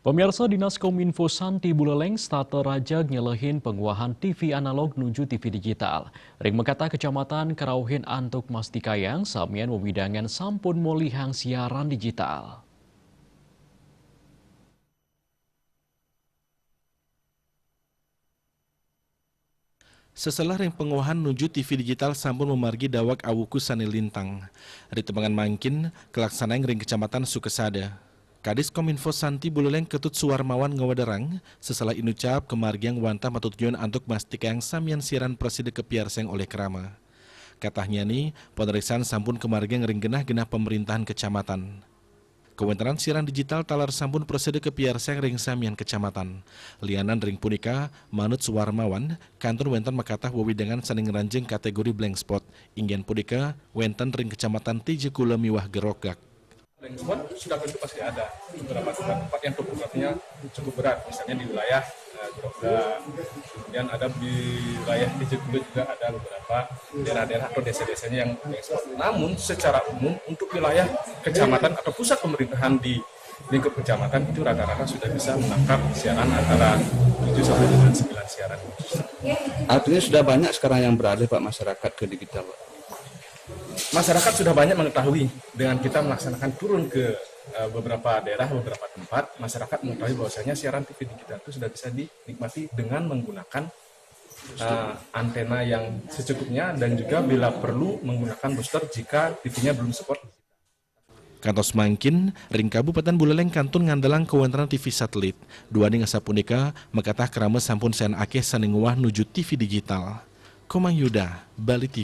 Pemirsa Dinas Kominfo Santi Buleleng starter raja ngelehin penguahan TV analog menuju TV digital. Ring Mekata Kecamatan Karauhin Antuk Mastikayang samian wewidangan sampun molihang siaran digital. Setelah ring penguahan menuju TV digital sampun memargi dawak awuku sani lintang. Ritemangan mangkin, kelaksanaan ring kecamatan Sukesada. Kadis Kominfo Santi Buleleng Ketut Suwarmawan Ngawadarang, setelah inucap kemargiang wantah matutjuan antuk mastikang samian siaran preside kepiarseng oleh kerama. Katanya nih, penerisan sampun kemargiang ring genah-genah pemerintahan kecamatan. Kewenteran siaran digital talar sampun preside kepiarseng ring samian kecamatan. Lianan ring punika, manut Suwarmawan, kantor wenten makatah wewidangan saning ranjeng kategori blank spot. Inggian punika, wenten ring kecamatan Tijekula Miwah Gerogak. Blank spot sudah tentu pasti ada beberapa tempat yang topografinya cukup berat, misalnya di wilayah Gerogak, kemudian ada di wilayah Tijekula juga ada beberapa daerah-daerah atau desa-desanya yang blank spot. Namun secara umum untuk wilayah kecamatan atau pusat pemerintahan di lingkup kecamatan itu rata-rata sudah bisa menangkap siaran antara 7 sampai dengan 9 siaran. Artinya sudah banyak sekarang yang beralih Pak masyarakat ke digital Pak. Masyarakat sudah banyak mengetahui dengan kita melaksanakan turun ke beberapa daerah, beberapa tempat, masyarakat mengetahui bahwasanya siaran TV digital itu sudah bisa dinikmati dengan menggunakan antena yang secukupnya dan juga bila perlu menggunakan booster jika TV-nya belum support. Kantos mangkin, ring Kabupaten Buleleng kantun ngandalang kewenteran TV satelit. Dua ning asapunika, makatah kerama sampun sen akeh saning wah nuju TV digital. Komang Yuda, Bali TV.